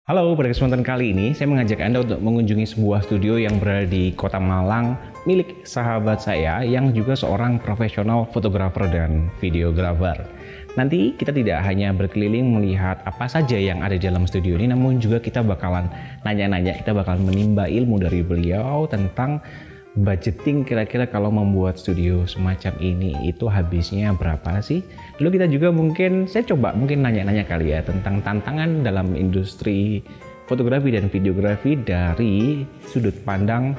Halo, pada kesempatan kali ini saya mengajak Anda untuk mengunjungi sebuah studio yang berada di Kota Malang milik sahabat saya yang juga seorang profesional fotografer dan videografer. Nanti kita tidak hanya berkeliling melihat apa saja yang ada di dalam studio ini, namun juga kita bakalan nanya-nanya, kita bakalan menimba ilmu dari beliau tentang budgeting kira-kira kalau membuat studio semacam ini itu habisnya berapa sih? Dulu kita juga saya coba nanya-nanya kali ya tentang tantangan dalam industri fotografi dan videografi dari sudut pandang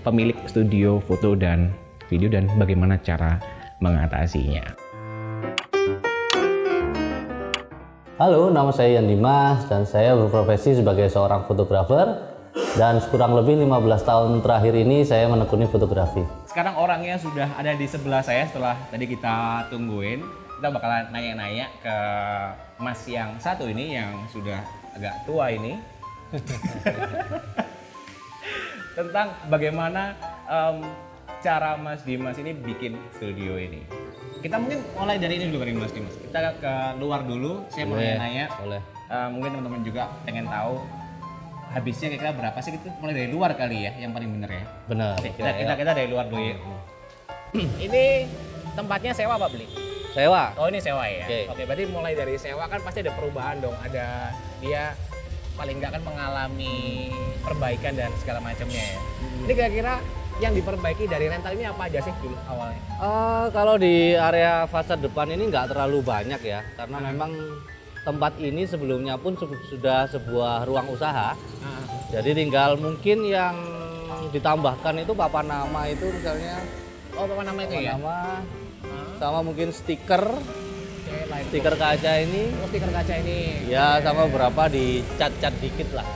pemilik studio foto dan video dan bagaimana cara mengatasinya. Halo, nama saya Yan Dimas dan saya berprofesi sebagai seorang fotografer. Dan kurang lebih 15 tahun terakhir ini saya menekuni fotografi. Sekarang orangnya sudah ada di sebelah saya setelah tadi kita tungguin. Kita bakalan nanya-nanya ke Mas yang satu ini yang sudah agak tua ini. Tentang bagaimana cara Mas Dimas ini bikin studio ini. Kita mungkin mulai dari ini dulu kali Mas Dimas. Kita ke luar dulu, saya mau nanya-nanya. Mungkin teman-teman juga pengen tahu habisnya kira-kira berapa sih? Kita mulai dari luar kali ya, yang paling bener ya. Benar. Kita dari luar dulu ya. Ini tempatnya sewa apa beli? Sewa. Oh ini sewa ya. Oke, berarti mulai dari sewa kan pasti ada perubahan dong. Ada dia paling nggak kan mengalami perbaikan dan segala macamnya ya. Ini kira-kira yang diperbaiki dari rental ini apa aja sih dulu awalnya? Kalau di area fasad depan ini nggak terlalu banyak ya, karena memang tempat ini sebelumnya pun sudah sebuah ruang usaha. Jadi tinggal mungkin yang ditambahkan itu papan nama itu misalnya. Oh papan nama itu papan ya? Nama, sama mungkin stiker. Stiker kaca ini. Oh stiker kaca ini. Ya sama beberapa dicat-cat dikit lah.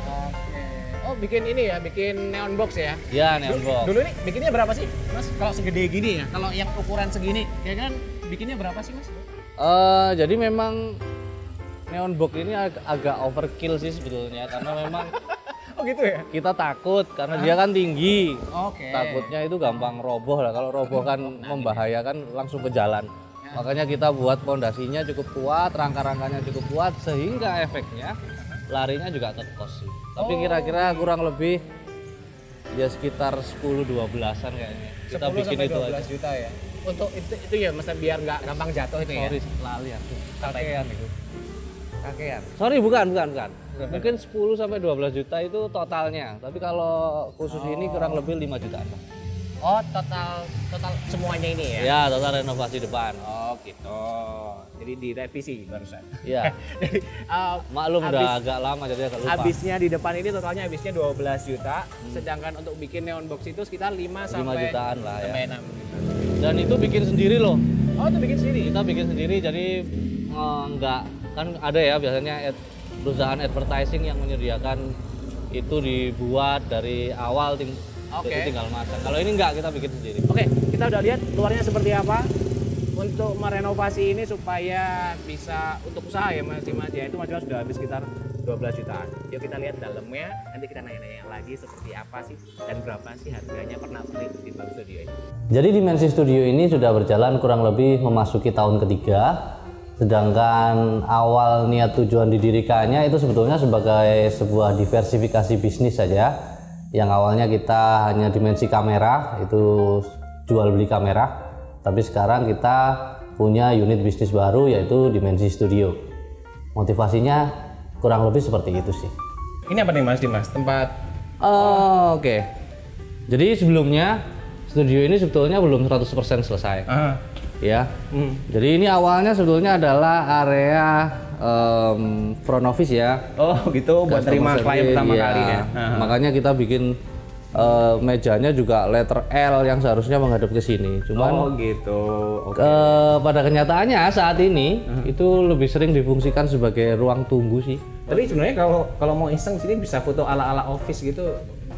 Oh bikin ini ya, bikin neon box ya? Ya neon box. Dulu ini bikinnya berapa sih Mas? Kalau segede gini ya, kalau yang ukuran segini, kira-kira bikinnya berapa sih Mas? Jadi memang neon box ini agak overkill sih sebetulnya, karena memang oh gitu ya? kita takut karena dia kan tinggi. Oke. Takutnya itu gampang roboh lah, kalau roboh kan membahayakan langsung ke jalan. Makanya kita buat pondasinya cukup kuat, rangka-rangkanya cukup kuat sehingga efeknya larinya juga ke kos sih. Tapi kira-kira kurang lebih ya sekitar 10-12an kayaknya. Kita bikin itu 12 aja. juta ya? Untuk itu ya masa biar nggak gampang jatuh itu ya? Sorry, lali aku. Kakean itu. Kakean? Sorry, bukan. Mungkin 10-12 juta itu totalnya. Tapi kalau khusus ini kurang lebih 5 jutaan. Oh total semuanya ini ya? Ya, total renovasi depan. Oh gitu. Jadi direvisi barusan. Iya. Jadi Maklum udah agak lama jadi agak lupa. Habisnya di depan ini totalnya habisnya 12 juta. Sedangkan untuk bikin neon box itu sekitar 5 jutaan lah ya. Sampai 6 juta. Dan itu bikin sendiri loh. Oh itu bikin sendiri? Kita bikin sendiri, jadi enggak, kan ada ya biasanya perusahaan advertising yang menyediakan itu dibuat dari awal jadi tinggal masak. Kalau ini enggak, kita bikin sendiri. Oke, kita udah lihat luarnya seperti apa. Untuk merenovasi ini supaya bisa untuk usaha ya Mas Dimas ya, itu Mas Dimas sudah habis sekitar 12 jutaan. Yuk kita lihat dalamnya, nanti kita nanya-nanya lagi seperti apa sih dan berapa sih harganya pernah beli di Bang Studio ini. Jadi Dimensi Studio ini sudah berjalan kurang lebih memasuki tahun ketiga. Sedangkan awal niat tujuan didirikannya itu sebetulnya sebagai sebuah diversifikasi bisnis saja. Yang awalnya kita hanya dimensi kamera, itu jual beli kamera. Tapi sekarang kita punya unit bisnis baru yaitu Dimensi Studio. Motivasinya kurang lebih seperti itu sih. Ini apa nih Mas Dimas? Tempat? Oke. Jadi sebelumnya studio ini sebetulnya belum 100% selesai. Ya. Jadi ini awalnya sebetulnya adalah area front office ya. Oh gitu, buat terima klien pertama kali ya. Makanya kita bikin mejanya juga letter L yang seharusnya menghadap ke sini. Cuman gitu. Pada kenyataannya saat ini itu lebih sering difungsikan sebagai ruang tunggu sih. Tapi sebenarnya kalau mau iseng sini bisa foto ala-ala office gitu.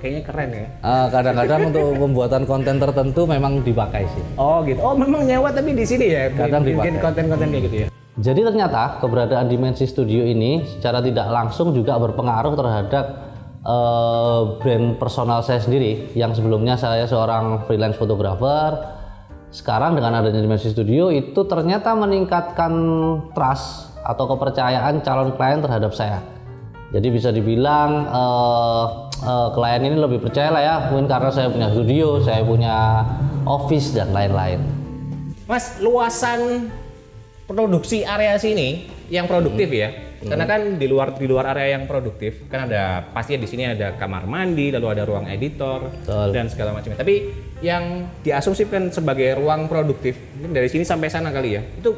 Kayaknya keren ya. Kadang-kadang untuk pembuatan konten tertentu memang dipakai sih. Oh gitu. Oh memang nyewa tapi di sini ya. Kadang bikin konten-konten kayak gitu ya. Jadi ternyata keberadaan Dimensi Studio ini secara tidak langsung juga berpengaruh terhadap brand personal saya sendiri. Yang sebelumnya saya seorang freelance fotografer. Sekarang dengan adanya Dimensi Studio itu ternyata meningkatkan trust atau kepercayaan calon klien terhadap saya. Jadi bisa dibilang klien ini lebih percaya lah ya, mungkin karena saya punya studio, saya punya office dan lain-lain. Mas, luasan produksi area sini yang produktif ya, karena kan di luar area yang produktif kan ada pasti di sini ada kamar mandi, lalu ada ruang editor. Betul. Dan segala macamnya. Tapi yang diasumsikan sebagai ruang produktif mungkin dari sini sampai sana kali ya, itu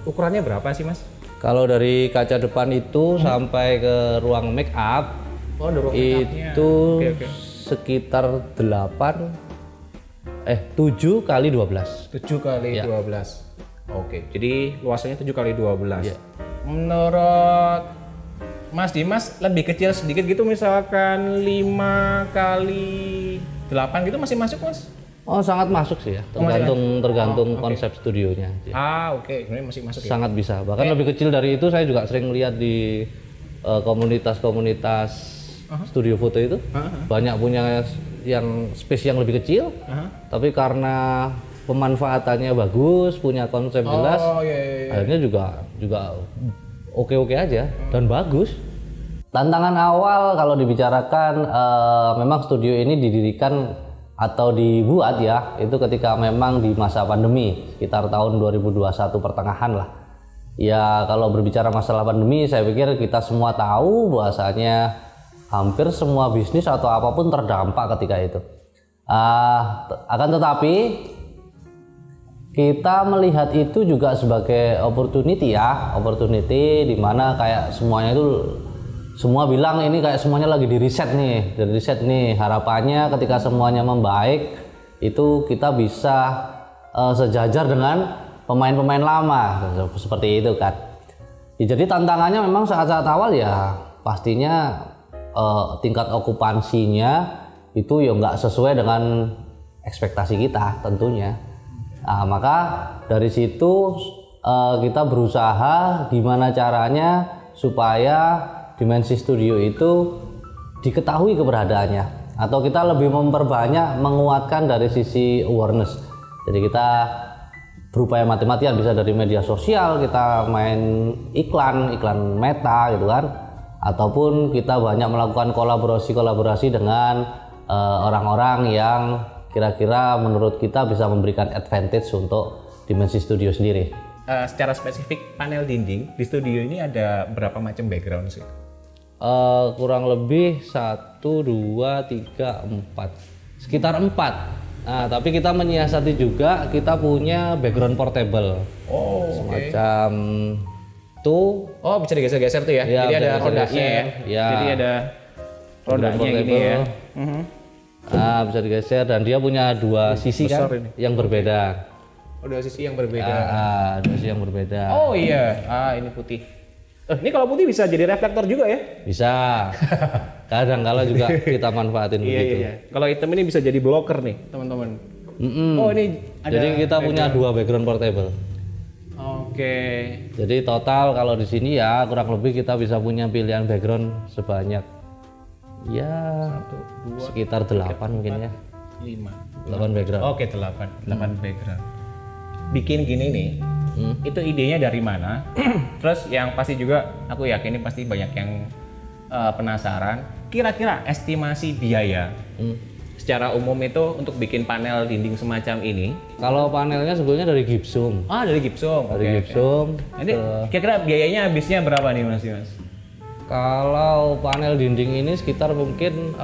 ukurannya berapa sih Mas? Kalau dari kaca depan itu sampai ke ruang make up, Oh, ada ruang make-upnya. itu Oke. sekitar 7 kali 12. 7 kali Ya. 12. Oke, jadi luasannya 7 kali 12. Ya. Menurut Mas Dimas lebih kecil sedikit gitu, misalkan 5 kali 8 gitu masih masuk Mas? Oh, sangat masuk sih ya, tergantung konsep studionya. Oke, sebenarnya masih masuk ya. Sangat bisa, bahkan lebih kecil dari itu saya juga sering lihat di komunitas-komunitas studio foto itu. Banyak punya yang space yang lebih kecil, tapi karena pemanfaatannya bagus, punya konsep jelas, akhirnya juga oke-oke aja dan bagus. Tantangan awal kalau dibicarakan, memang studio ini didirikan atau dibuat ya, itu ketika memang di masa pandemi, sekitar tahun 2021 pertengahan lah. Ya kalau berbicara masalah pandemi, saya pikir kita semua tahu bahwasanya hampir semua bisnis atau apapun terdampak ketika itu. Akan tetapi kita melihat itu juga sebagai opportunity ya, opportunity di mana kayak semuanya itu, semua bilang ini kayak semuanya lagi di reset nih, harapannya ketika semuanya membaik itu kita bisa sejajar dengan pemain-pemain lama seperti itu kan. Ya, jadi tantangannya memang saat-saat awal ya pastinya tingkat okupansinya itu ya nggak sesuai dengan ekspektasi kita tentunya. Nah, maka dari situ kita berusaha gimana caranya supaya Dimensi Studio itu diketahui keberadaannya, atau kita lebih memperbanyak menguatkan dari sisi awareness. Jadi kita berupaya mati-matian, bisa dari media sosial, kita main iklan meta gitu kan, ataupun kita banyak melakukan kolaborasi dengan orang-orang yang kira-kira menurut kita bisa memberikan advantage untuk Dimensi Studio sendiri. Secara spesifik panel dinding di studio ini ada berapa macam background sih? Kurang lebih 1, 2, 3, 4, sekitar 4. Nah, tapi kita menyiasati juga, kita punya background portable. Semacam tuh. Oh, bisa digeser-geser tuh ya? Ya, jadi ada rodanya ya? Jadi ada rodanya gini ya? Nah, bisa digeser dan dia punya 2 sisi kan yang berbeda. Oh, 2 sisi yang berbeda. 2 sisi yang berbeda. Oh iya, ini putih. Ini kalau putih bisa jadi reflektor juga ya? Bisa. Kadang-kala juga kita manfaatin begitu. Iya. Kalau hitam ini bisa jadi blocker nih, teman-teman. Oh, ini ada. Jadi kita punya 2 background portable. Oke. Jadi total kalau di sini ya kurang lebih kita bisa punya pilihan background sebanyak ya 1, 2, sekitar 8 mungkin ya. 5. 8 background. Oke, 8 background. Bikin gini nih. Itu idenya dari mana? Terus yang pasti juga aku yakin ini pasti banyak yang penasaran. Kira-kira estimasi biaya secara umum itu untuk bikin panel dinding semacam ini? Kalau panelnya sebetulnya dari gypsum. Dari gypsum. Dari gypsum. Ini kira-kira biayanya habisnya berapa nih Mas? Kalau panel dinding ini sekitar mungkin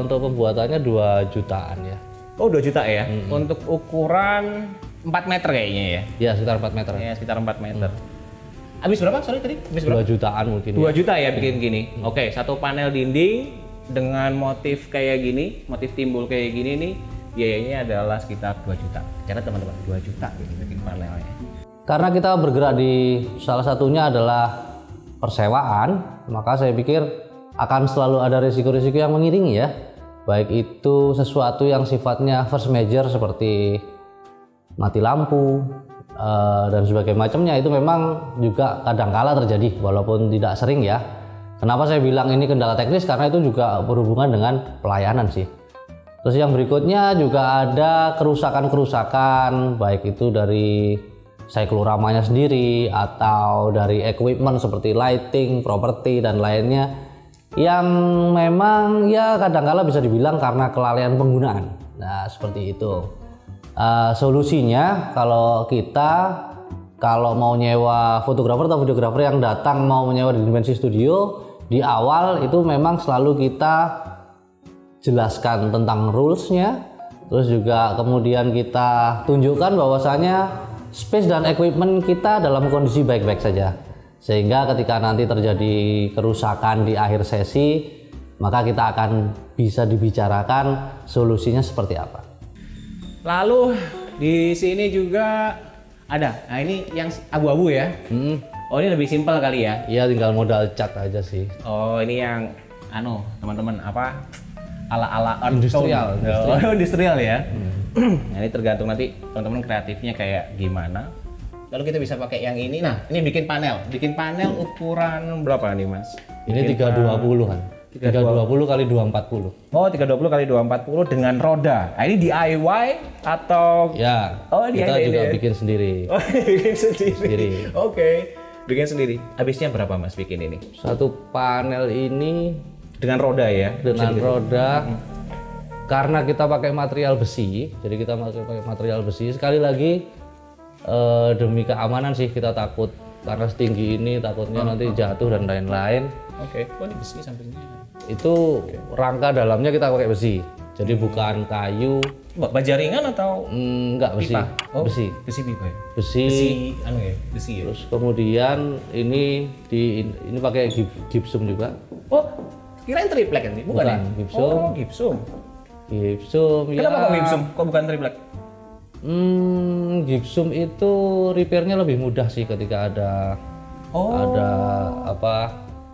untuk pembuatannya 2 jutaan ya. Oh, 2 juta ya? Untuk ukuran 4 meter kayaknya ya? Ya, sekitar 4 meter. Ya, sekitar 4 meter. Habis berapa? Sorry tadi? Habis berapa? 2 jutaan mungkin. 2 juta ya bikin gini? Oke, satu panel dinding dengan motif kayak gini, motif timbul kayak gini nih, biayanya adalah sekitar 2 juta. Catat teman-teman, 2 juta bikin panelnya. Karena kita bergerak di salah satunya adalah persewaan, maka saya pikir akan selalu ada risiko-risiko yang mengiringi ya. Baik itu sesuatu yang sifatnya force major seperti mati lampu dan sebagainya macamnya, itu memang juga kadang-kala terjadi walaupun tidak sering ya. Kenapa saya bilang ini kendala teknis? Karena itu juga berhubungan dengan pelayanan sih. Terus yang berikutnya juga ada kerusakan-kerusakan, baik itu dari sikloramanya sendiri atau dari equipment seperti lighting, properti dan lainnya. yang memang ya kadang-kala bisa dibilang karena kelalaian penggunaan. Nah seperti itu. Solusinya kalau mau nyewa fotografer atau videografer yang datang mau menyewa di Dimensi Studio, di awal itu memang selalu kita jelaskan tentang rulesnya, terus juga kemudian kita tunjukkan bahwasanya space dan equipment kita dalam kondisi baik-baik saja, sehingga ketika nanti terjadi kerusakan di akhir sesi, maka kita akan bisa dibicarakan solusinya seperti apa. Lalu di sini juga ada, nah ini yang abu-abu ya. Oh ini lebih simpel kali ya? Iya, tinggal modal cat aja sih. Oh ini yang teman-teman apa ala-ala Industrial. Oh, industrial ya. Nah ini tergantung nanti teman-teman kreatifnya kayak gimana. Lalu kita bisa pakai yang ini. Nah ini bikin panel ukuran berapa nih Mas? Ini 320-an. 320 kali 240. Oh 320 kali 240 dengan roda. Nah ini DIY atau? Ya. Oh kita DIY juga ya? Bikin sendiri. Oh bikin sendiri. Oke. Okay. Bikin sendiri. Habisnya berapa Mas bikin ini? Satu panel ini dengan roda ya? Dengan roda. Karena kita pakai material besi, jadi kita pakai material besi. Sekali lagi demi keamanan sih, kita takut karena setinggi ini takutnya nanti jatuh dan lain-lain. Oke. Oh ini besi sampingnya. Itu rangka dalamnya kita pakai besi, jadi bukan kayu. Baja ringan atau? Enggak, besi. Pipa? Oh, besi. Besi pipa ya? Besi. Besi ya. Terus kemudian ini pakai gipsum juga. Oh, kirain triplek ini, bukan ya? Gipsum. Oh, gipsum. Gipsum. Kenapa kok gipsum? Kok bukan triplek? Gipsum itu repairnya lebih mudah sih ketika ada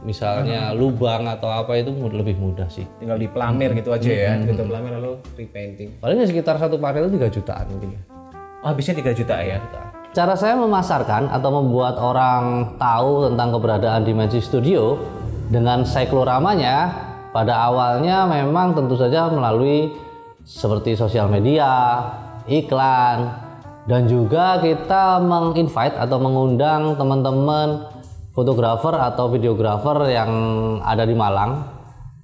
misalnya lubang atau apa itu lebih mudah sih. Tinggal dipelamir gitu aja ya, gitu pelamir lalu repainting. Paling sekitar satu panel 3 jutaan mungkin ya. Oh, habisnya 3 juta ya? Cara saya memasarkan atau membuat orang tahu tentang keberadaan Dimensi Studio dengan cycloramanya pada awalnya memang tentu saja melalui seperti sosial media, iklan, dan juga kita menginvite atau mengundang teman-teman fotografer atau videografer yang ada di Malang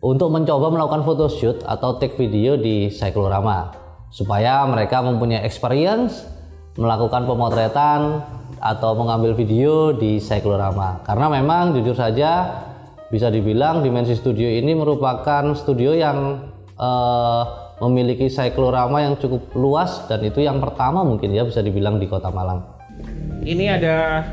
untuk mencoba melakukan photoshoot atau take video di cyclorama supaya mereka mempunyai experience melakukan pemotretan atau mengambil video di cyclorama. Karena memang jujur saja bisa dibilang Dimensi Studio ini merupakan studio yang memiliki cyclorama yang cukup luas dan itu yang pertama mungkin ya bisa dibilang di Kota Malang. Ini ada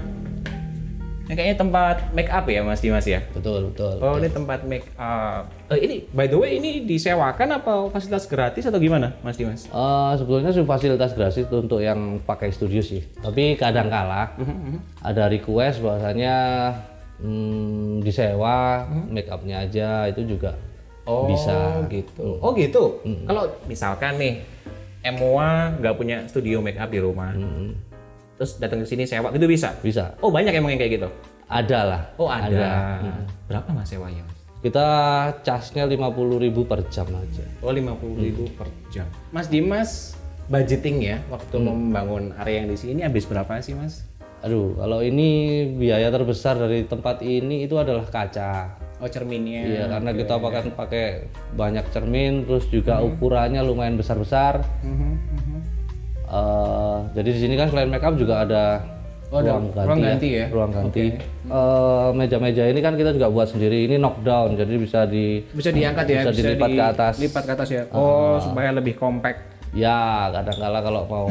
kayaknya tempat make up ya Mas Dimas ya? Betul. Oh ini tempat make up. Ini by the way ini disewakan apa fasilitas gratis atau gimana Mas Dimas? Sebetulnya sih fasilitas gratis untuk yang pakai studio sih. Tapi kadang-kala ada request bahwasanya disewa make upnya aja itu juga bisa. Gitu. Oh gitu. Kalau misalkan nih MOA nggak punya studio make up di rumah. Terus datang ke sini sewa gitu bisa? Bisa. Oh banyak emang yang kayak gitu? Ada lah. Oh ada. Berapa Mas sewanya Mas? Kita casnya 50.000 per jam aja. Oh 50.000 per jam. Mas Dimas budgeting ya waktu membangun area yang di sini habis berapa sih Mas? Aduh, kalau ini biaya terbesar dari tempat ini itu adalah kaca. Oh cerminnya. Iya, karena kita pakai banyak cermin, terus juga ukurannya lumayan besar-besar. Jadi di sini kan selain makeup juga ada ruang ganti ya. Ruang ganti. Meja-meja ini kan kita juga buat sendiri. Ini knockdown, jadi bisa diangkat ya, bisa dilipat ke atas. Lipat ke atas ya. Oh, supaya lebih compact. Ya, kadang-kala kalau mau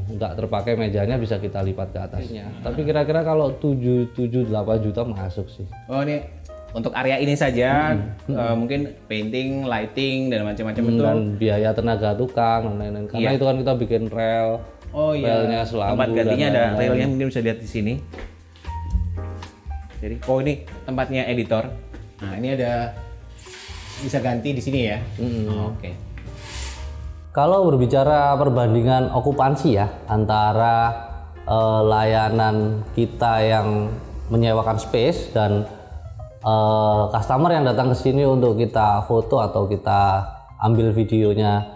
nggak terpakai mejanya bisa kita lipat ke atasnya. Tapi kira-kira kalau 7-8 juta masuk sih. Oh, ini untuk area ini saja mungkin painting, lighting dan macam-macam itu. Dan biaya tenaga tukang dan lain-lain. Karena itu kan kita bikin rel. Oh iya. Relnya selambu. Tempat gantinya ada relnya mungkin bisa lihat di sini. Jadi, ini tempatnya editor. Nah, ini ada bisa ganti di sini ya. Oke. Kalau berbicara perbandingan okupansi ya antara layanan kita yang menyewakan space dan customer yang datang ke sini untuk kita foto atau kita ambil videonya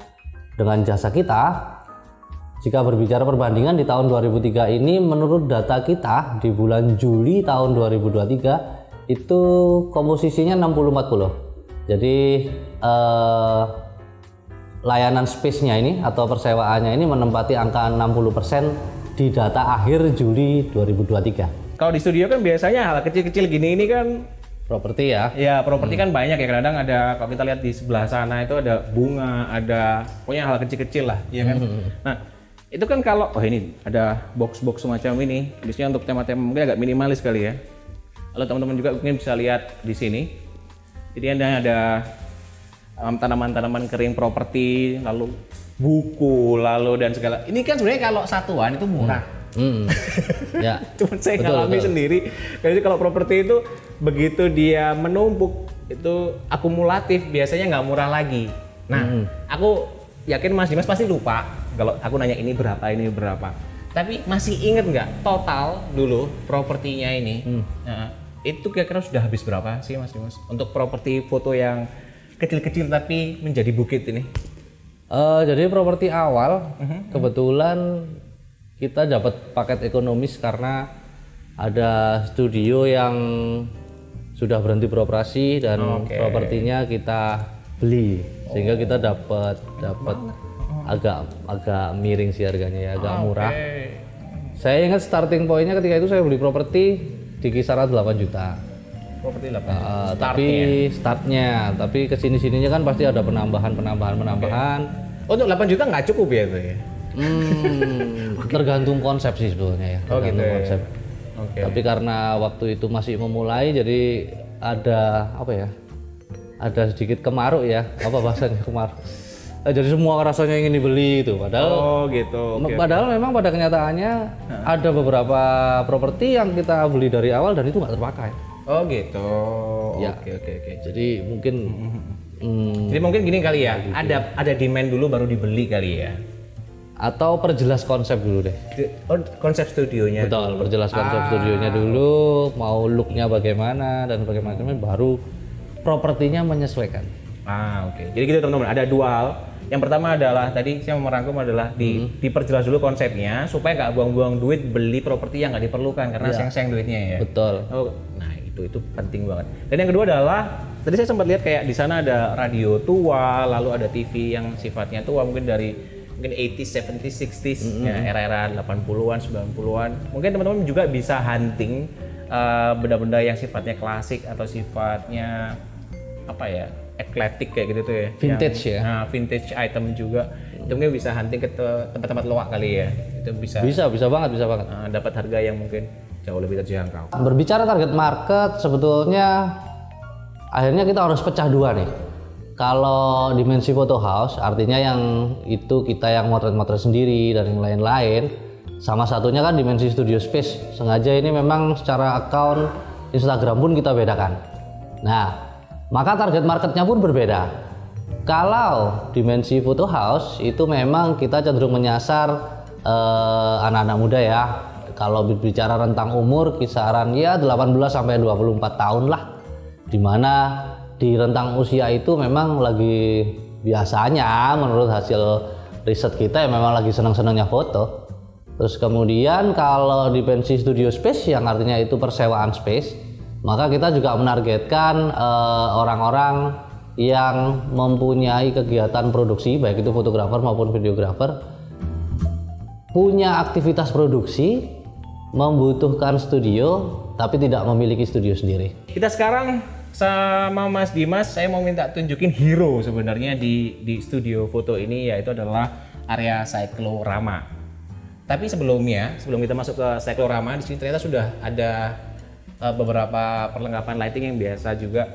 dengan jasa kita. Jika berbicara perbandingan di tahun 2003 ini, menurut data kita di bulan Juli tahun 2023 Itu komposisinya 60-40. Jadi layanan space-nya ini atau persewaannya ini menempati angka 60% di data akhir Juli 2023. Kalau di studio kan biasanya hal kecil-kecil gini ini kan Properti ya? ya properti kan banyak ya, kadang-kadang ada, kalau kita lihat di sebelah sana itu ada bunga, ada pokoknya hal kecil-kecil lah, ya kan. Nah itu kan kalau ini ada box-box semacam ini, biasanya untuk tema-tema mungkin agak minimalis kali ya. Kalau teman-teman juga mungkin bisa lihat di sini, jadi ada tanaman-tanaman kering properti, lalu buku, lalu dan segala. Ini kan sebenarnya kalau satuan itu murah. Ya. Cuma saya ngalami sendiri. Jadi kalau properti itu begitu dia menumpuk itu akumulatif, biasanya nggak murah lagi. Nah, aku yakin Mas Dimas pasti lupa kalau aku nanya ini berapa. Tapi masih inget nggak total dulu propertinya ini? Nah, itu kira-kira sudah habis berapa sih Mas Dimas untuk properti foto yang kecil-kecil tapi menjadi bukit ini? Jadi properti awal kebetulan kita dapat paket ekonomis karena ada studio yang sudah berhenti beroperasi dan propertinya kita beli, sehingga kita dapat agak miring sih harganya ya, agak murah. Saya ingat starting pointnya ketika itu saya beli properti di kisaran 8 juta. Properti 8 juta. Tapi kesini-sininya kan pasti ada penambahan. Untuk 8 juta nggak cukup ya itu ya? Tergantung konsep sih sebetulnya ya. Tergantung konsep. Tapi karena waktu itu masih memulai, jadi ada apa ya? Ada sedikit kemaruk ya. Apa bahasanya kemaruk? Jadi semua rasanya ingin dibeli itu. Padahal padahal memang pada kenyataannya ada beberapa properti yang kita beli dari awal dan itu nggak terpakai. Oh gitu. Ya. Oke. Jadi mungkin jadi mungkin gini kali ya. Ada demand dulu baru dibeli kali ya. Atau perjelas konsep dulu deh. Konsep studionya. Betul, perjelas konsep studionya dulu, mau looknya bagaimana dan bagaimana, baru propertinya menyesuaikan. Oke. Jadi gitu teman-teman, ada dua hal. Yang pertama adalah tadi saya mau merangkum adalah diperjelas dulu konsepnya supaya nggak buang-buang duit beli properti yang nggak diperlukan karena sayang duitnya ya. Betul. Nah itu penting banget. Dan yang kedua adalah tadi saya sempat lihat kayak di sana ada radio tua, lalu ada TV yang sifatnya tua mungkin 80s, 70s, 60s, ya, era-era 80-an, 90-an. Mungkin teman-teman juga bisa hunting benda-benda yang sifatnya klasik atau sifatnya apa ya, eclectic kayak gitu tuh ya. Vintage ya. Nah, vintage item juga. Itu mungkin bisa hunting ke tempat-tempat loak kali ya. Itu bisa banget. Dapat harga yang mungkin jauh lebih terjangkau. Berbicara target market, sebetulnya akhirnya kita harus pecah dua nih. Kalau dimensi photo house, artinya yang itu kita yang motret-motret sendiri dan yang lain-lain. Sama satunya kan dimensi studio space. Sengaja ini memang secara akun Instagram pun kita bedakan. Nah, maka target marketnya pun berbeda. Kalau dimensi photo house itu memang kita cenderung menyasar anak-anak muda ya. Kalau berbicara rentang umur kisaran ya 18 sampai 24 tahun lah. Dimana di rentang usia itu memang lagi biasanya menurut hasil riset kita ya memang lagi senang-senangnya foto. Terus kemudian kalau di dimensi studio space yang artinya itu persewaan space, maka kita juga menargetkan orang-orang yang mempunyai kegiatan produksi baik itu fotografer maupun videografer, punya aktivitas produksi, membutuhkan studio tapi tidak memiliki studio sendiri. Kita sekarang sama Mas Dimas, saya mau minta tunjukin hero sebenarnya di studio foto ini, yaitu adalah area cyclorama. Tapi sebelum kita masuk ke cyclorama, di sini ternyata sudah ada beberapa perlengkapan lighting yang biasa juga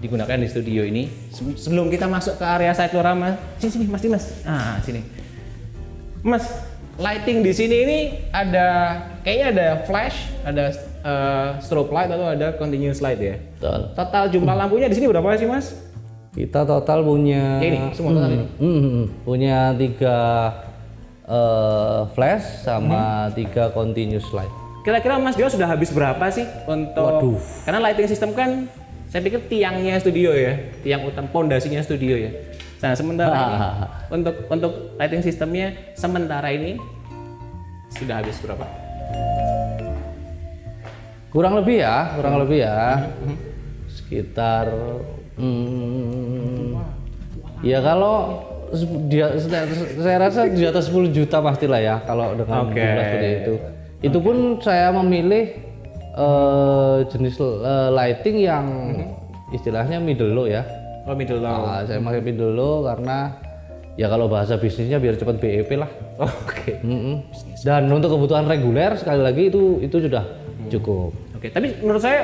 digunakan di studio ini. Sebelum kita masuk ke area cyclorama, sini Mas Dimas. Sini. Mas, lighting di sini ini kayaknya ada flash, ada strobe light atau ada continuous light ya. Betul. Total jumlah lampunya di sini berapa sih Mas? Kita total punya ini semua total ini. Punya 3 flash sama 3 continuous light. Kira-kira Mas Dio sudah habis berapa sih untuk? Karena lighting system kan saya pikir tiangnya studio ya, tiang utama pondasinya studio ya. Nah sementara ini untuk lighting sistemnya sementara ini sudah habis berapa? Kurang lebih ya, sekitar ya kalau saya rasa di atas 10 juta pastilah ya kalau dengan jumlah seperti itu. Itu pun saya memilih jenis lighting yang istilahnya middle low ya. Oh, middle low. Saya pakai middle low karena ya kalau bahasa bisnisnya biar cepat BEP lah. Oke. Dan untuk kebutuhan reguler sekali lagi itu sudah cukup. Oke, tapi menurut saya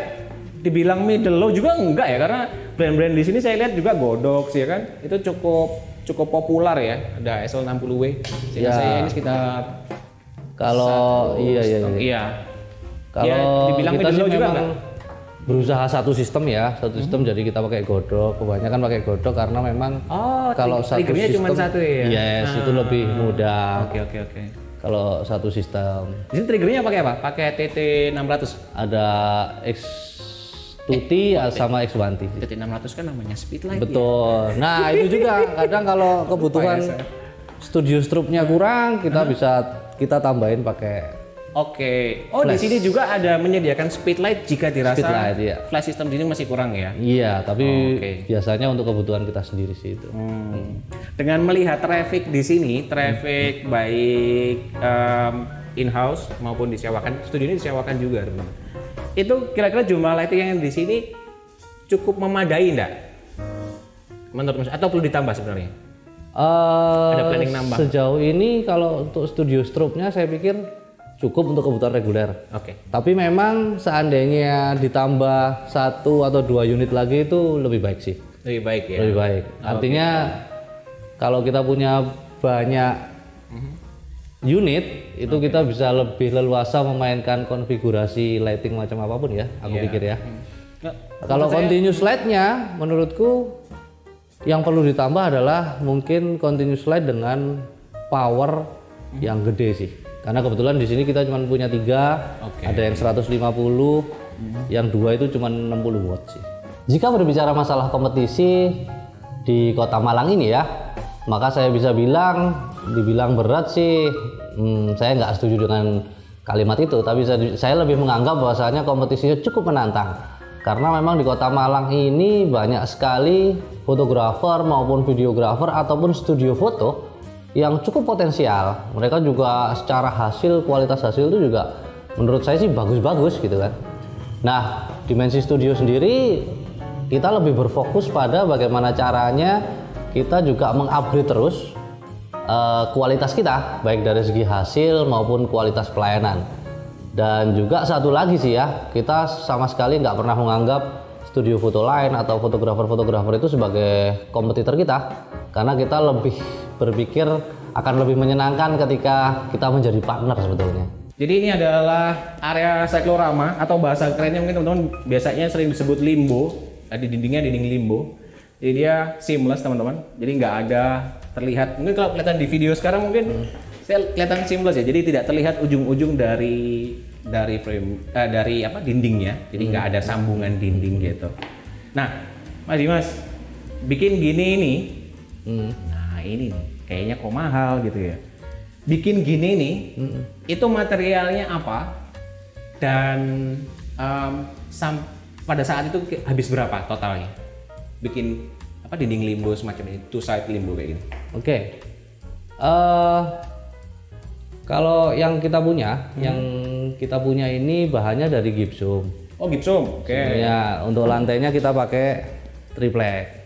dibilang middle low juga enggak ya, karena brand-brand di sini saya lihat juga Godox ya kan, itu cukup populer ya, ada SL60W. Sehingga saya ini sekitar kalau iya. Kalau ya, dibilang kita sih juga memang enggak? Berusaha satu sistem ya, jadi kita pakai Godok, kebanyakan pakai Godok karena memang kalau satu triggernya sistem cuma satu ya. Yes, itu lebih mudah. Oke. Kalau satu sistem. Di sini triggernya pakai apa? Pakai TT600. Ada X2T sama X1T. TT600 kan namanya speedlight. Betul. Ya? Nah, itu juga kadang kalau kebutuhan studio strobe-nya kurang, kita tambahin pakai Oke. Oh, flash. Di sini juga ada menyediakan speedlight jika dirasa flash system di sini masih kurang ya? Iya, tapi biasanya untuk kebutuhan kita sendiri sih itu. Dengan melihat traffic di sini, traffic baik in-house maupun disewakan, studio ini disewakan juga, teman-teman. Itu kira-kira jumlah lighting yang di sini cukup memadai enggak? Menurut Mas, atau perlu ditambah sebenarnya? Ada planning nambah? Sejauh ini kalau untuk studio strobe-nya saya pikir cukup untuk kebutuhan reguler. Oke. Tapi memang seandainya ditambah 1 atau 2 unit lagi itu lebih baik sih. Lebih baik ya. Lebih baik. Artinya kalau kita punya banyak unit itu kita bisa lebih leluasa memainkan konfigurasi lighting macam apapun ya. Aku pikir ya. Kalau continuous light-nya menurutku yang perlu ditambah adalah mungkin continuous light dengan power yang gede sih. Karena kebetulan di sini kita cuma punya 3, ada yang 150, yang 2 itu cuma 60 watt sih. Jika berbicara masalah kompetisi di Kota Malang ini ya, maka saya bisa dibilang berat sih. Saya nggak setuju dengan kalimat itu, tapi saya lebih menganggap bahwasanya kompetisinya cukup menantang. Karena memang di Kota Malang ini banyak sekali fotografer maupun videografer ataupun studio foto yang cukup potensial. Mereka juga secara kualitas hasil itu juga menurut saya sih bagus-bagus gitu kan. Nah, Dimensi Studio sendiri kita lebih berfokus pada bagaimana caranya kita juga mengupgrade terus kualitas kita, baik dari segi hasil maupun kualitas pelayanan. Dan juga satu lagi sih ya, kita sama sekali nggak pernah menganggap studio foto lain atau fotografer-fotografer itu sebagai kompetitor kita, karena kita lebih berpikir akan lebih menyenangkan ketika kita menjadi partner sebetulnya. Jadi ini adalah area cyclorama atau bahasa kerennya mungkin teman-teman biasanya sering disebut limbo. Di dindingnya dinding limbo. Jadi dia seamless teman-teman. Jadi nggak ada terlihat. Mungkin kalau kelihatan di video sekarang mungkin saya kelihatan seamless ya. Jadi tidak terlihat ujung-ujung dari frame dari dindingnya. Jadi nggak ada sambungan dinding gitu. Nah, Mas Dimas bikin gini ini. Nah ini nih, kayaknya kok mahal gitu ya. Bikin gini nih, itu materialnya apa dan pada saat itu habis berapa totalnya? Bikin dinding limbo semacam ini, two side limbo kayak gini. Oke. Kalau yang kita punya, ini bahannya dari gypsum. Oh, gypsum. Oke. Ya, untuk lantainya kita pakai triplek.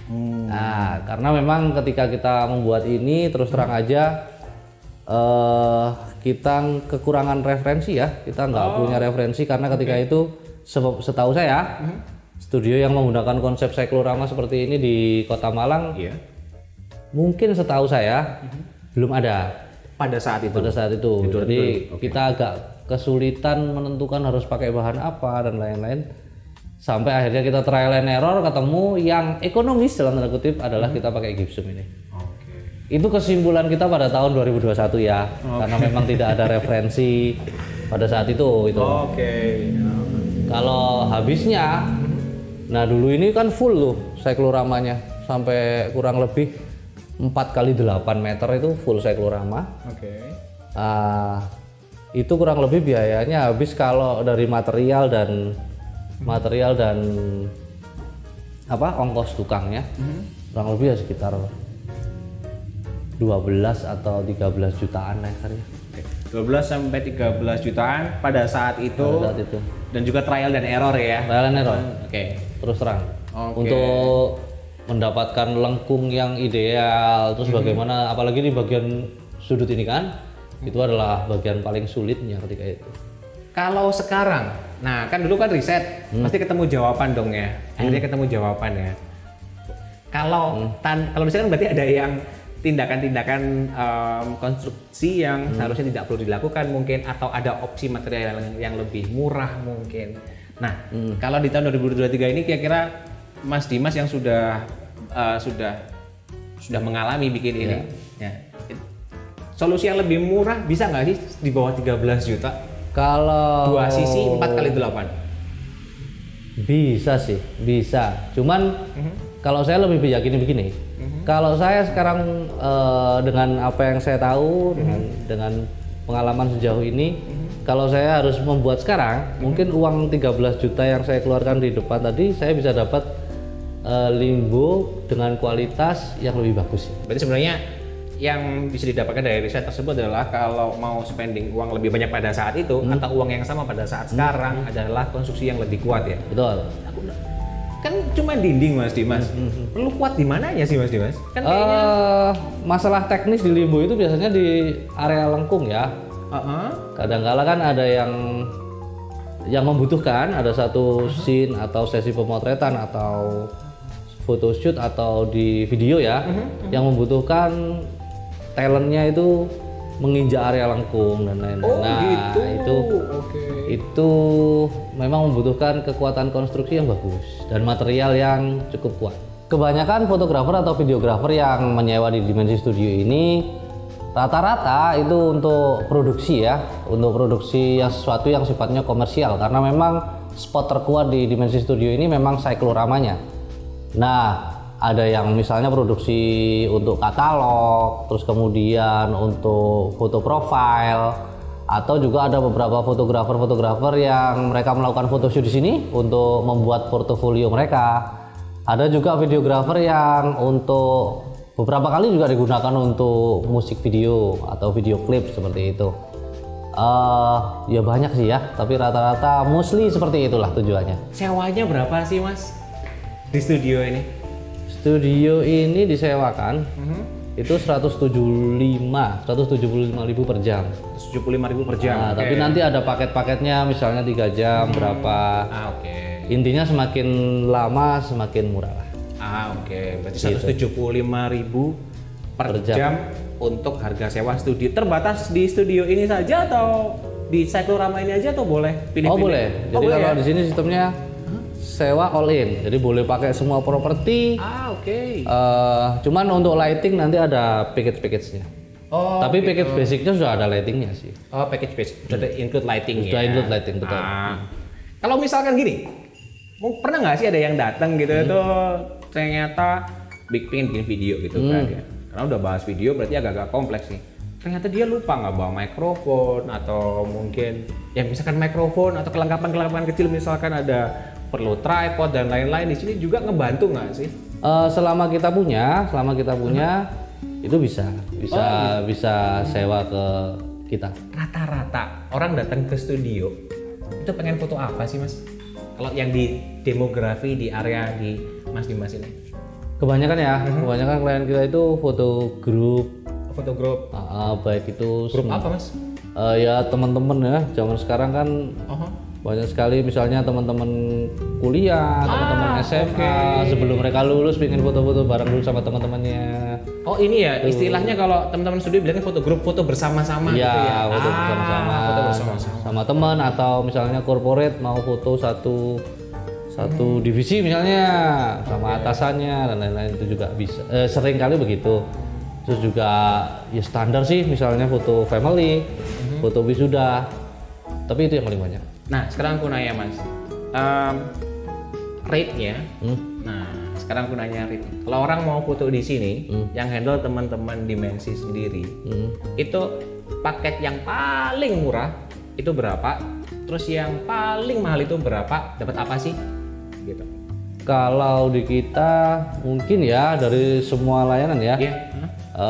Nah, karena memang ketika kita membuat ini terus terang aja kita kekurangan referensi ya, kita nggak punya referensi karena ketika itu setahu saya studio yang menggunakan konsep cyclorama seperti ini di Kota Malang mungkin setahu saya belum ada pada saat itu. Jadi kita agak kesulitan menentukan harus pakai bahan apa dan lain-lain. Sampai akhirnya kita trial and error ketemu yang ekonomis dalam tanda kutip adalah kita pakai gypsum ini. Itu kesimpulan kita pada tahun 2021 ya, karena memang tidak ada referensi pada saat itu. Kalau habisnya, nah dulu ini kan full tuh cycloramanya sampai kurang lebih 4 x 8 meter itu full cyclorama. Itu kurang lebih biayanya habis kalau dari material dan apa ongkos tukangnya, kurang lebih ya sekitar 12 atau 13 jutaan lah kali. 12 sampai 13 jutaan pada saat itu. Dan juga trial dan error ya. Trial and error. Oke. Terus terang. Untuk mendapatkan lengkung yang ideal, terus bagaimana, apalagi di bagian sudut ini kan, itu adalah bagian paling sulitnya ketika itu. Kalau sekarang, nah kan dulu kan riset, pasti ketemu jawaban dong ya. Akhirnya ketemu jawabannya. Kalau kalau misalkan berarti ada yang tindakan-tindakan konstruksi yang seharusnya tidak perlu dilakukan mungkin, atau ada opsi material yang lebih murah mungkin. Nah, kalau di tahun 2023 ini kira-kira Mas Dimas yang sudah mengalami bikin ini, ya, solusi yang lebih murah bisa nggak sih di bawah 13 juta? Kalau 2 sisi 4x8? Bisa sih, bisa. Cuman kalau saya lebih meyakini begini. Kalau saya sekarang dengan apa yang saya tahu, dengan pengalaman sejauh ini, kalau saya harus membuat sekarang, mungkin uang 13 juta yang saya keluarkan di depan tadi, saya bisa dapat limbo dengan kualitas yang lebih bagus. Berarti sebenarnya yang bisa didapatkan dari riset tersebut adalah kalau mau spending uang lebih banyak pada saat itu atau uang yang sama pada saat sekarang adalah konstruksi yang lebih kuat ya. Betul. Kan cuma dinding Mas Dimas. Perlu kuat di mananya sih Mas Dimas? Kan kayaknya masalah teknis di limbo itu biasanya di area lengkung ya. Kadang-kala kan ada yang membutuhkan ada satu scene atau sesi pemotretan atau photoshoot atau di video ya, yang membutuhkan talentnya itu menginjak area lengkung dan lain-lain. Gitu. Itu memang membutuhkan kekuatan konstruksi yang bagus dan material yang cukup kuat. Kebanyakan fotografer atau videografer yang menyewa di Dimensi Studio ini rata-rata itu untuk produksi ya, untuk produksi yang sesuatu yang sifatnya komersial, karena memang spot terkuat di Dimensi Studio ini memang cycloramanya. Nah, ada yang misalnya produksi untuk katalog, terus kemudian untuk foto profile, atau juga ada beberapa fotografer yang mereka melakukan photoshoot di sini untuk membuat portofolio mereka. Ada juga videografer yang untuk beberapa kali juga digunakan untuk musik video atau video klip seperti itu. Ya banyak sih ya, tapi rata-rata mostly seperti itulah tujuannya. Sewanya berapa sih Mas di studio ini? Studio ini disewakan itu 175.000 per jam. 175.000 per jam. Nah, tapi nanti ada paket-paketnya, misalnya 3 jam berapa. Intinya semakin lama semakin murah lah. Berarti 175.000 per jam untuk harga sewa studio. Terbatas di studio ini saja atau di Cyclorama ini aja, atau boleh pilih-pilih? Boleh. Jadi kalau di sini sistemnya sewa all in, jadi boleh pakai semua properti. Cuman untuk lighting nanti ada package-nya. Tapi package basicnya sudah ada lightingnya sih. Package basic sudah include lighting ya. Sudah include lighting, betul. Kalau misalkan gini, pernah nggak sih ada yang datang gitu itu ternyata pengen bikin video gitu kan ya? Karena udah bahas video berarti agak-agak kompleks nih. Ternyata dia lupa nggak bawa mikrofon, atau mungkin ya misalkan mikrofon atau kelengkapan kecil, misalkan ada perlu tripod dan lain-lain. Di sini juga ngebantu nggak sih? Selama kita punya itu bisa sewa ke kita. Rata-rata orang datang ke studio itu pengen foto apa sih Mas? Kalau yang di demografi di area di Mas Dimas ini? Kebanyakan kebanyakan klien kita itu foto grup. Baik itu grup apa Mas? Ya teman-teman ya, zaman sekarang kan banyak sekali, misalnya teman-teman kuliah, teman-teman SMA, sebelum mereka lulus pengen foto-foto bareng dulu sama teman-temannya. Ini ya istilahnya kalau teman-teman studio bilangnya foto grup, foto bersama-sama gitu ya. Foto bersama-sama sama teman, atau misalnya corporate mau foto satu divisi misalnya sama atasannya dan lain-lain, itu juga bisa. Sering kali begitu. Terus juga ya standar sih, misalnya foto family, foto wisuda. Tapi itu yang paling banyak. Nah, sekarang aku nanya Mas, rate-nya. Nah, sekarang aku nanya rate. Kalau orang mau foto di sini, yang handle teman-teman Dimensi sendiri, itu paket yang paling murah itu berapa? Terus yang paling mahal itu berapa? Dapat apa sih? Gitu. Kalau di kita mungkin ya dari semua layanan ya,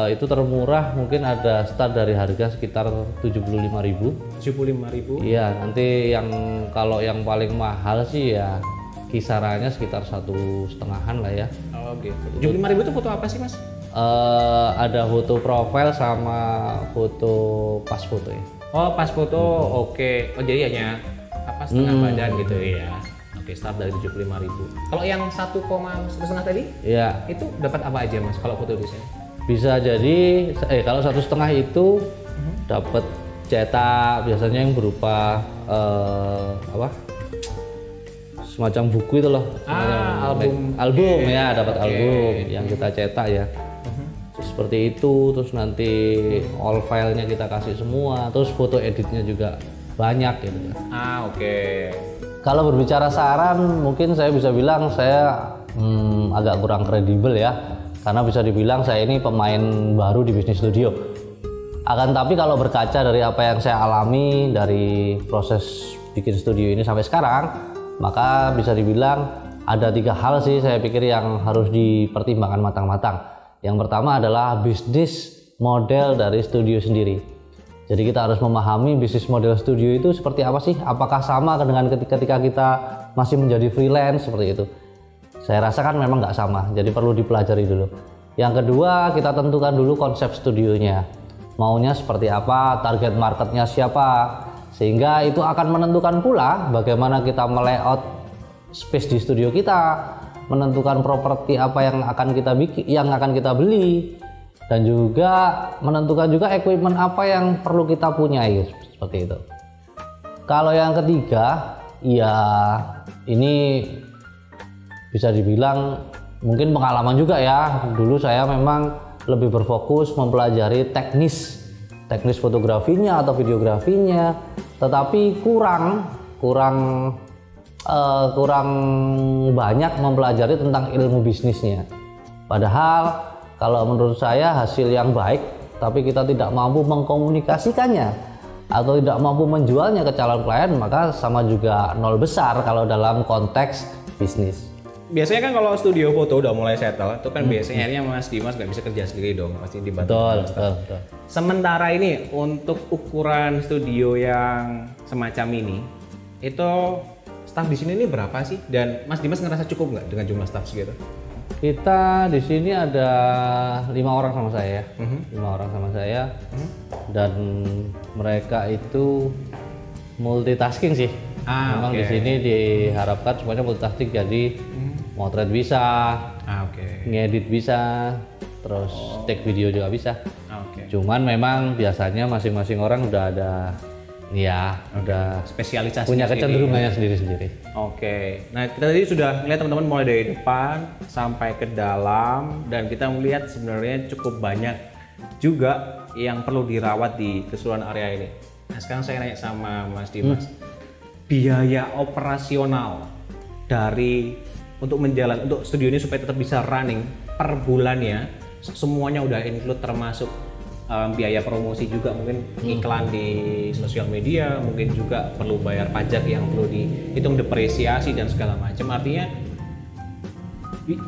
itu termurah mungkin ada start dari harga sekitar 75.000. 75.000. Iya, nanti kalau yang paling mahal sih ya kisarannya sekitar 1,5-an lah ya. Oh gitu. 75.000 itu foto apa sih Mas? Ada foto profil sama foto pas foto ya. Oh pas foto, oke. Oh jadi hanya apa setengah badan gitu ya. Oke, start dari 75.000. Kalau yang 1,5 tadi? Iya. Itu dapat apa aja Mas kalau foto desain? Bisa jadi kalau 1,5 itu dapat cetak biasanya yang berupa semacam buku itu loh. Album ya, dapat album yang kita cetak ya. Seperti itu, terus nanti all filenya kita kasih semua, terus foto editnya juga banyak gitu. Oke. Kalau berbicara saran, mungkin saya bisa bilang saya agak kurang kredibel ya, karena bisa dibilang saya ini pemain baru di bisnis studio. Akan tapi kalau berkaca dari apa yang saya alami dari proses bikin studio ini sampai sekarang, maka bisa dibilang ada 3 hal sih saya pikir yang harus dipertimbangkan matang-matang. Yang pertama adalah bisnis model dari studio sendiri. Jadi kita harus memahami bisnis model studio itu seperti apa sih? Apakah sama dengan ketika kita masih menjadi freelance seperti itu? Saya rasa kan memang nggak sama, jadi perlu dipelajari dulu. Yang kedua, kita tentukan dulu konsep studionya. Maunya seperti apa, target marketnya siapa, sehingga itu akan menentukan pula bagaimana kita melayout space di studio kita, menentukan properti apa yang akan kita bikin, yang akan kita beli, dan juga menentukan juga equipment apa yang perlu kita punyai seperti itu. Kalau yang ketiga, ya ini bisa dibilang mungkin pengalaman juga ya. Dulu saya memang lebih berfokus mempelajari teknis fotografinya atau videografinya, tetapi kurang banyak mempelajari tentang ilmu bisnisnya. Padahal kalau menurut saya hasil yang baik, tapi kita tidak mampu mengkomunikasikannya atau tidak mampu menjualnya ke calon klien, maka sama juga nol besar kalau dalam konteks bisnis. Biasanya kan kalau studio foto udah mulai settle, itu kan biasanya akhirnya Mas Dimas nggak bisa kerja sendiri dong, pasti dibantu. Betul. Sementara ini untuk ukuran studio yang semacam ini, itu staff di sini ini berapa sih? Dan Mas Dimas ngerasa cukup nggak dengan jumlah staff segitu? Kita di sini ada 5 orang sama saya, 5 orang sama saya, dan mereka itu multitasking sih. Memang di sini diharapkan semuanya multitasking, jadi motret bisa, ngedit bisa, terus take video juga bisa. Cuman memang biasanya masing-masing orang udah ada udah spesialisasi punya kecenderungannya sendiri-sendiri. Nah kita tadi sudah melihat teman-teman mulai dari depan sampai ke dalam, dan kita melihat sebenarnya cukup banyak juga yang perlu dirawat di keseluruhan area ini. Nah sekarang saya nanya sama Mas Dimas, biaya operasional untuk studio ini supaya tetap bisa running per bulannya, semuanya udah include, termasuk biaya promosi juga, mungkin iklan di sosial media, mungkin juga perlu bayar pajak yang perlu dihitung, depresiasi dan segala macam. Artinya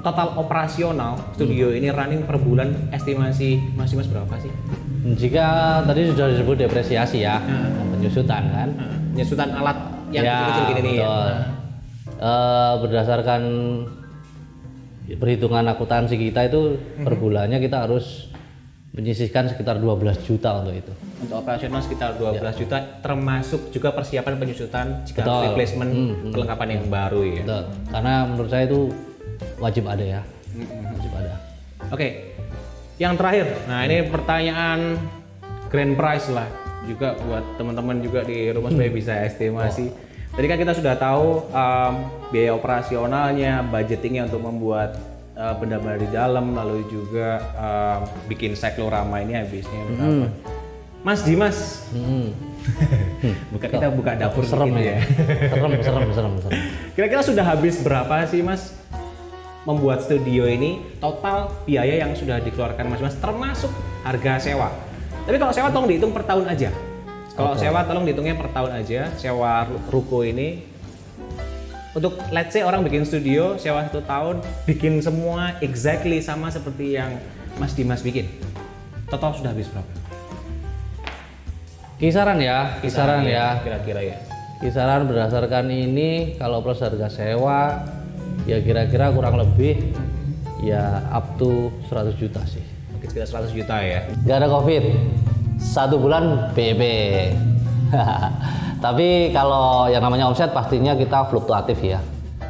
total operasional studio ini running per bulan, estimasi Mas Dimas berapa sih? Jika tadi sudah disebut depresiasi ya, penyusutan kan, penyusutan alat yang kecil-kecil gini ya. Berdasarkan perhitungan akuntansi kita itu per bulannya kita harus menyisihkan sekitar 12 juta untuk itu. Untuk operasional sekitar 12 juta, termasuk juga persiapan penyusutan jika replacement perlengkapan yang baru ya. Betul. Karena menurut saya itu wajib ada ya. Wajib ada. Yang terakhir, nah ini pertanyaan grand prize lah juga buat teman-teman juga di rumah supaya bisa estimasi. Tadi kan kita sudah tahu biaya operasionalnya, budgetingnya untuk membuat benda-benda di dalam, lalu juga bikin cyclorama ini habisnya berapa? Mas Dimas, kita buka dapur serem ya. Serem. Kira-kira sudah habis berapa sih Mas membuat studio ini? Total biaya yang sudah dikeluarkan Mas Dimas termasuk harga sewa. Tapi kalau sewa tolong dihitung per tahun aja. Kalau sewa tolong dihitungnya per tahun aja. Sewa ruko ini untuk let's say orang bikin studio sewa 1 tahun, bikin semua exactly sama seperti yang Mas Dimas bikin. Total sudah habis berapa? Kisaran ya. Kira-kira ya. Kisaran berdasarkan ini kalau plus harga sewa ya kira-kira kurang lebih ya up to 100 juta sih. Oke, sekitar 100 juta ya. Gak ada COVID, 1 bulan BEP. Tapi kalau yang namanya omset pastinya kita fluktuatif ya.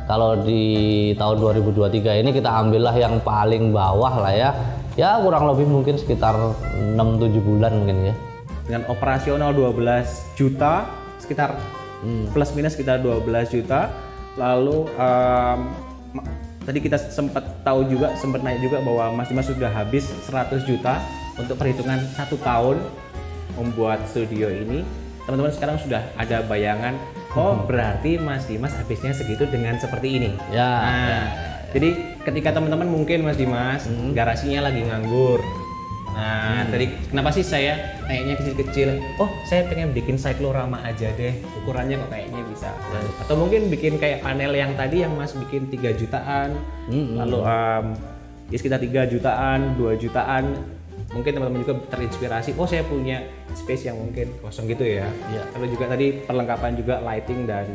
Kalau di tahun 2023 ini kita ambillah yang paling bawah lah ya. Ya kurang lebih mungkin sekitar 6-7 bulan mungkin ya. Dengan operasional 12 juta, sekitar plus minus sekitar 12 juta. Lalu tadi kita sempat naik juga bahwa Mas Dimas sudah habis 100 juta untuk perhitungan 1 tahun membuat studio ini. Teman-teman sekarang sudah ada bayangan, oh berarti Mas Dimas habisnya segitu dengan seperti ini. Ya. Nah, jadi ketika teman-teman mungkin Mas Dimas garasinya lagi nganggur. Nah, tadi kenapa sih saya kayaknya kecil-kecil? Oh, saya pengen bikin cyclorama aja deh. Ukurannya kok kayaknya bisa. Atau mungkin bikin kayak panel yang tadi yang Mas bikin 3 jutaan. Lalu ya sekitar 3 jutaan, 2 jutaan. Mungkin teman-teman juga terinspirasi, oh saya punya space yang mungkin kosong gitu ya. Lalu juga tadi perlengkapan juga lighting dan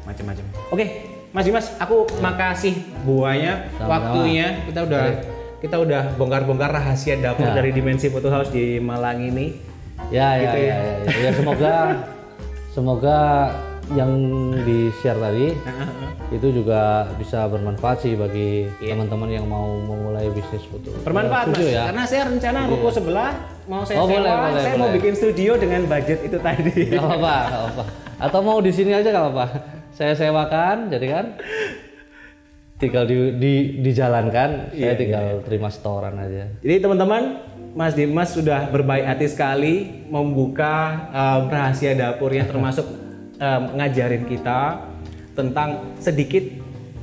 macam-macam. Oke, Mas Dimas, aku makasih buahnya, waktunya. Kita udah bongkar-bongkar rahasia dapur dari Dimensi Photo House di Malang ini. Ya semoga yang di-share tadi itu juga bisa bermanfaat sih bagi teman-teman yang mau memulai bisnis foto. Bermanfaat Mas, ya? Karena saya rencana ruko sebelah mau saya sewa, saya mau bikin studio dengan budget itu tadi. Gak apa-apa. Atau mau di sini aja gak apa-apa. Saya sewakan, jadi kan tinggal dijalankan, saya tinggal terima setoran aja. Jadi teman-teman, Mas Dimas sudah berbaik hati sekali membuka rahasia dapurnya, termasuk ngajarin kita tentang sedikit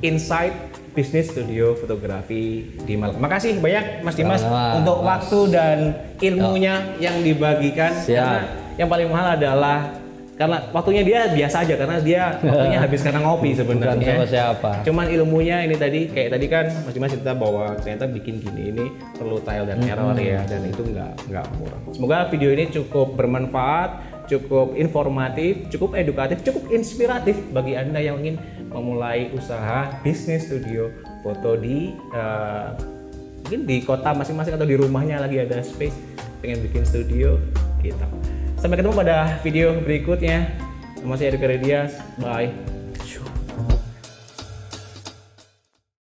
insight bisnis studio fotografi di Malang. Makasih banyak Mas Dimas untuk waktu dan ilmunya yang dibagikan. Karena yang paling mahal adalah karena waktunya dia biasa aja, karena dia waktunya habis karena ngopi sebenarnya. Bukan sama siapa. Cuman ilmunya ini tadi kayak tadi kan Mas Dimas cerita bahwa ternyata bikin gini ini perlu trial dan error ya, dan itu nggak murah. Semoga video ini cukup bermanfaat, cukup informatif, cukup edukatif, cukup inspiratif bagi Anda yang ingin memulai usaha bisnis studio foto di mungkin di kota masing-masing atau di rumahnya lagi ada space pengen bikin studio gitu. Sampai ketemu pada video berikutnya. Nama saya Edgar Dias. Bye.